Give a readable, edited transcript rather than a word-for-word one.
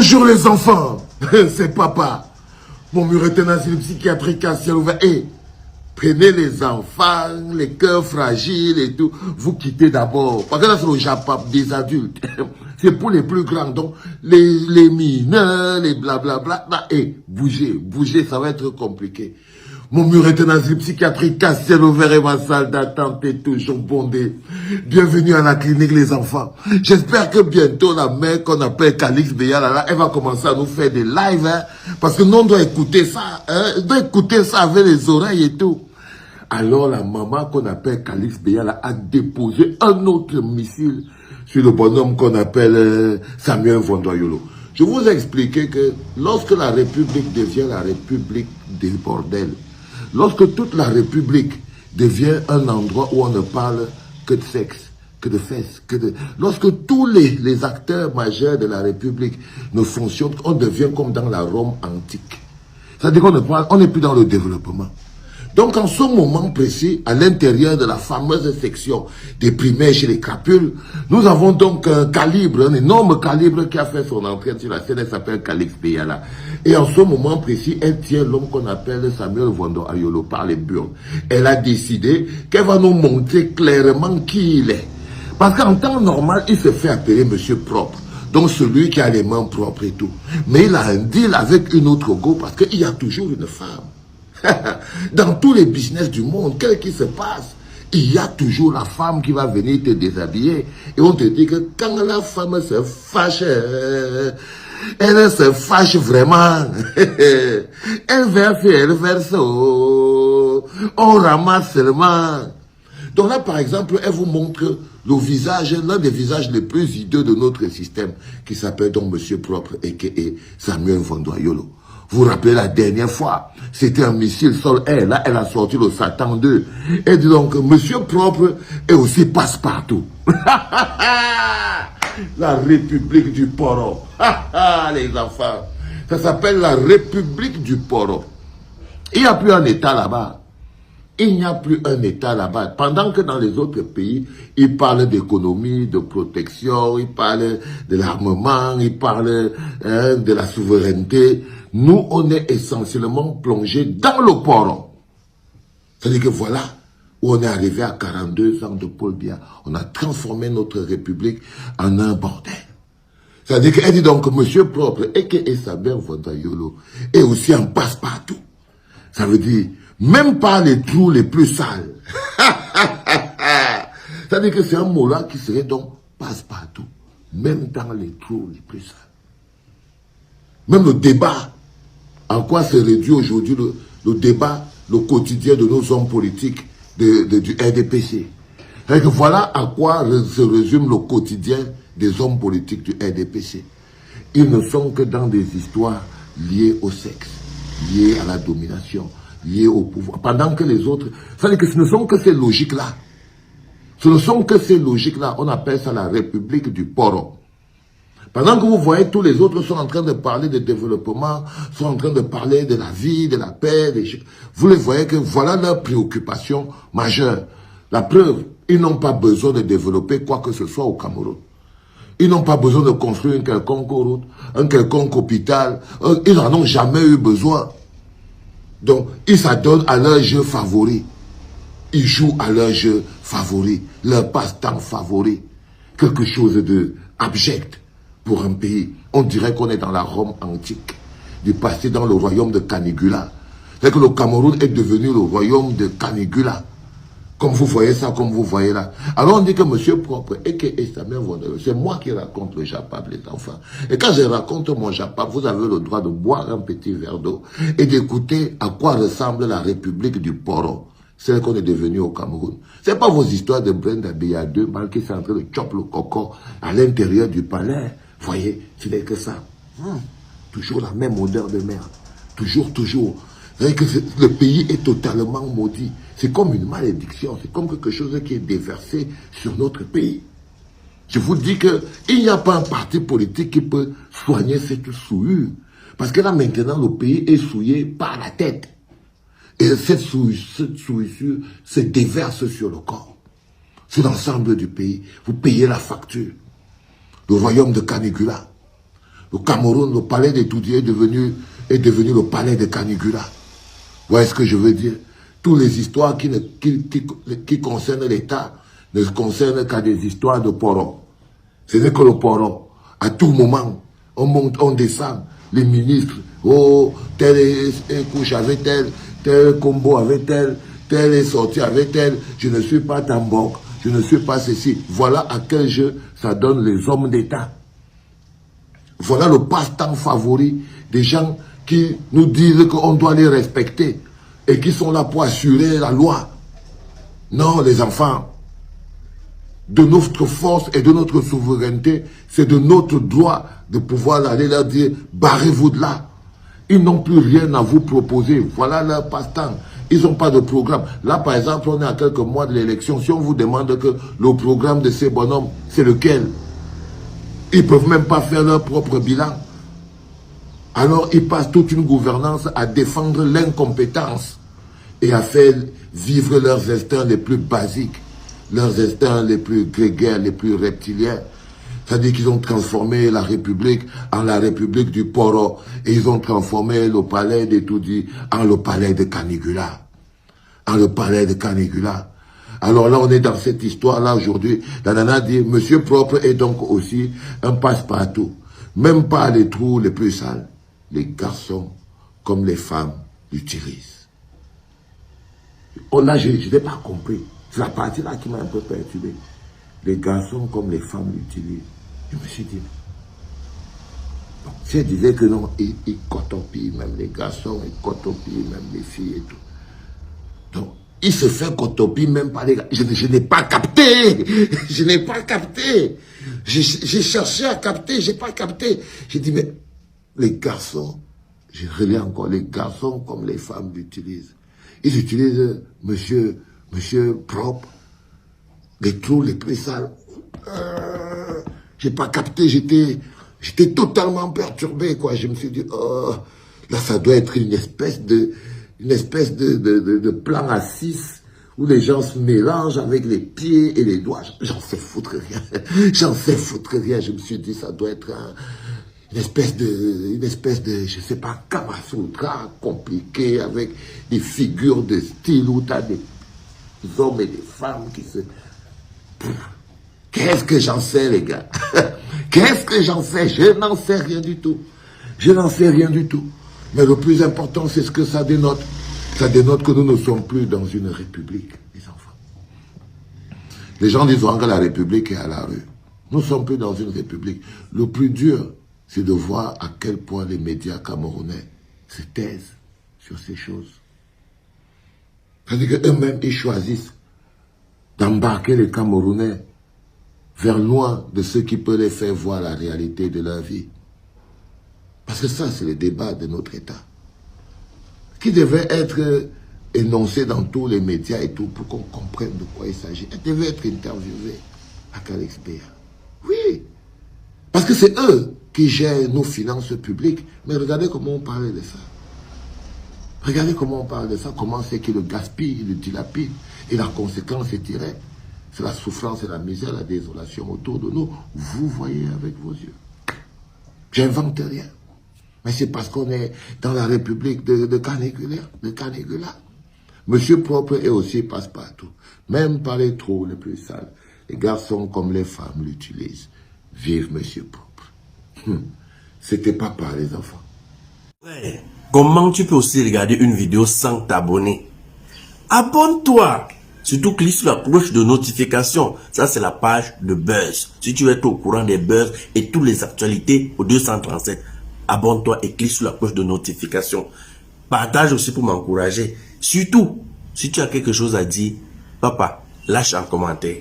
Bonjour les enfants, c'est papa. Mon mur est un asile psychiatrique à ciel ouvert. Et prenez les enfants, les cœurs fragiles et tout. Vous quittez d'abord. Parce que là, c'est le Japon des adultes. C'est pour les plus grands. Donc, les mineurs, les blablabla. Et bougez, ça va être compliqué. Mon mur est un asile psychiatrique à ciel ouvert et ma salle d'attente est toujours bondée. Bienvenue à la clinique, les enfants. J'espère que bientôt, la mère qu'on appelle Calix Béala, elle va commencer à nous faire des lives, hein, parce que nous, on doit écouter ça, hein, on doit écouter ça avec les oreilles et tout. Alors, la maman qu'on appelle Calix Béala a déposé un autre missile sur le bonhomme qu'on appelle Samuel Vondoyolo. Je vous ai expliqué que lorsque la République devient la République des bordels, lorsque toute la République devient un endroit où on ne parle que de sexe, que de fesses, lorsque tous les acteurs majeurs de la République ne fonctionnent, on devient comme dans la Rome antique. C'est-à-dire qu'on n'est plus dans le développement. Donc, en ce moment précis, à l'intérieur de la fameuse section des primaires chez les crapules, nous avons donc un calibre, un énorme calibre qui a fait son entrée sur la scène. Elle s'appelle Calix Béala. Et en ce moment précis, elle tient l'homme qu'on appelle Samuel Vondoyolo par les burnes. Elle a décidé qu'elle va nous montrer clairement qui il est. Parce qu'en temps normal, il se fait appeler Monsieur Propre. Donc celui qui a les mains propres et tout. Mais il a un deal avec une autre go parce qu'il y a toujours une femme. Dans tous les business du monde, qu'est-ce qui se passe? Il y a toujours la femme qui va venir te déshabiller. Et on te dit que quand la femme se fâche, elle se fâche vraiment. Elle verse, elle verse. On ramasse seulement. Donc là, par exemple, elle vous montre le visage, l'un des visages les plus hideux de notre système, qui s'appelle donc Monsieur Propre, a.k.a. Samuel Vondoyolo. Vous vous rappelez la dernière fois, c'était un missile sol-air. Là, elle a sorti le Satan 2. Et dit donc, Monsieur Propre est aussi passe-partout. La République du Poro. Les enfants. Ça s'appelle la République du Poro. Il n'y a plus un État là-bas. Il n'y a plus un État là-bas. Pendant que dans les autres pays, ils parlent d'économie, de protection, ils parlent de l'armement, ils parlent de la souveraineté. Nous, on est essentiellement plongé dans le port. C'est-à-dire que voilà où on est arrivé à 42 ans de Paul Biya. On a transformé notre République en un bordel. C'est-à-dire qu'elle dit donc, Monsieur Propre, a.k.a. Samuel Vondoyolo, est aussi un passe-partout. Ça veut dire, même pas les trous les plus sales. C'est-à-dire que c'est un mot-là qui serait donc passe-partout. Même dans les trous les plus sales. Même le débat, en quoi se réduit aujourd'hui le débat, le quotidien de nos hommes politiques du RDPC. C'est-à-dire que voilà à quoi se résume le quotidien des hommes politiques du RDPC. Ils ne sont que dans des histoires liées au sexe, liées à la domination, liées au pouvoir. Pendant que les autres... C'est-à-dire que ce ne sont que ces logiques-là. Ce ne sont que ces logiques-là. On appelle ça la République du Poro. Pendant que vous voyez, tous les autres sont en train de parler de développement, sont en train de parler de la vie, de la paix, vous les voyez que voilà leur préoccupation majeure. La preuve, ils n'ont pas besoin de développer quoi que ce soit au Cameroun. Ils n'ont pas besoin de construire une quelconque route, un quelconque hôpital. Ils n'en ont jamais eu besoin. Donc, ils s'adonnent à leur jeu favori. Ils jouent à leur jeu favori, leur passe-temps favori. Quelque chose de abject pour un pays. On dirait qu'on est dans la Rome antique, du passé dans le royaume de Canigula. C'est que le Cameroun est devenu le royaume de Canigula. Comme vous voyez ça, comme vous voyez là. Alors on dit que Monsieur Propre, a.k.a. Samuel Vondoyolo, c'est moi qui raconte le Japap, les enfants. Et quand je raconte mon Japap, vous avez le droit de boire un petit verre d'eau et d'écouter à quoi ressemble la République du Poro, celle qu'on est devenu au Cameroun. C'est pas vos histoires de Brenda Béa 2, mal qui sont en train de choper le coco à l'intérieur du palais. Voyez, ce n'est que ça. Toujours la même odeur de merde. Toujours. Que le pays est totalement maudit. C'est comme une malédiction. C'est comme quelque chose qui est déversé sur notre pays. Je vous dis qu'il n'y a pas un parti politique qui peut soigner cette souillure. Parce que là, maintenant, le pays est souillé par la tête. Et cette souillure se déverse sur le corps. Sur l'ensemble du pays. Vous payez la facture. Le royaume de Canigula. Le Cameroun, le palais des Toudi est devenu le palais de Canigula. Vous voyez ce que je veux dire? Toutes les histoires qui concernent l'État ne concernent qu'à des histoires de poron. Ce n'est que le poron. À tout moment, on monte, on descend. Les ministres, oh, tel est couche avec tel combo avec tel est sorti avec tel. Je ne suis pas Tambok, je ne suis pas ceci. Voilà à quel jeu ça donne les hommes d'État. Voilà le passe-temps favori des gens qui nous disent qu'on doit les respecter et qui sont là pour assurer la loi. Non, les enfants, de notre force et de notre souveraineté, c'est de notre droit de pouvoir aller leur dire, barrez-vous de là. Ils n'ont plus rien à vous proposer. Voilà leur passe-temps. Ils n'ont pas de programme. Là, par exemple, on est à quelques mois de l'élection. Si on vous demande que le programme de ces bonhommes, c'est lequel? Ils ne peuvent même pas faire leur propre bilan. Alors, ils passent toute une gouvernance à défendre l'incompétence et à faire vivre leurs instincts les plus basiques, leurs instincts les plus grégaires, les plus reptiliens. C'est-à-dire qu'ils ont transformé la République en la République du Poro et ils ont transformé le palais des Toudi en le palais de Canigula. En le palais de Canigula. Alors là, on est dans cette histoire-là aujourd'hui. La nana dit, Monsieur Propre est donc aussi un passe-partout. Même pas les trous les plus sales. Les garçons, comme les femmes, l'utilisent. Oh là, je n'ai pas compris. C'est la partie-là qui m'a un peu perturbé. Les garçons, comme les femmes, l'utilisent. Je me suis dit, bon, si elle disait que non, ils cotopient même les garçons, ils cotopient même les filles et tout. Donc, il se fait cotopier même par les gars. Je n'ai pas capté. Je n'ai pas capté. J'ai cherché à capter, j'ai pas capté. J'ai dit, mais les garçons, je relis encore, les garçons comme les femmes l'utilisent. Ils utilisent monsieur propre, les trous les plus sales. J'ai pas capté, j'étais totalement perturbé, quoi. Je me suis dit, oh, là, ça doit être une espèce de plan à 6 où les gens se mélangent avec les pieds et les doigts. J'en sais foutre rien. J'en sais foutre rien. Je me suis dit, ça doit être une espèce de, je sais pas, Kama Sutra compliqué avec des figures de style où tu as des hommes et des femmes qui se... Qu'est-ce que j'en sais, les gars? Qu'est-ce que j'en sais? Je n'en sais rien du tout. Je n'en sais rien du tout. Mais le plus important, c'est ce que ça dénote. Ça dénote que nous ne sommes plus dans une république, les enfants. Les gens disent que la république est à la rue. Nous ne sommes plus dans une république. Le plus dur, c'est de voir à quel point les médias camerounais se taisent sur ces choses. C'est-à-dire qu'eux-mêmes, ils choisissent d'embarquer les Camerounais vers loin de ce qui peut les faire voir la réalité de leur vie. Parce que ça, c'est le débat de notre État, qui devait être énoncé dans tous les médias et tout, pour qu'on comprenne de quoi il s'agit. Elle devait être interviewée à Calexpéa. Oui, parce que c'est eux qui gèrent nos finances publiques. Mais regardez comment on parlait de ça. Regardez comment on parle de ça, comment c'est qu'ils le gaspillent, le dilapident. Et la conséquence est directe. C'est la souffrance et la misère, la désolation autour de nous. Vous voyez avec vos yeux. J'invente rien. Mais c'est parce qu'on est dans la République de Canigula. Monsieur Propre est aussi passe-partout. Même par les trous les plus sales. Les garçons comme les femmes l'utilisent. Vive Monsieur Propre. C'était papa, les enfants. Ouais. Comment tu peux aussi regarder une vidéo sans t'abonner? Abonne-toi! Surtout clique sur la cloche de notification. Ça, c'est la page de Buzz. Si tu veux être au courant des buzz et toutes les actualités au 237, abonne-toi et clique sur la cloche de notification. Partage aussi pour m'encourager. Surtout, si tu as quelque chose à dire, papa, lâche un commentaire.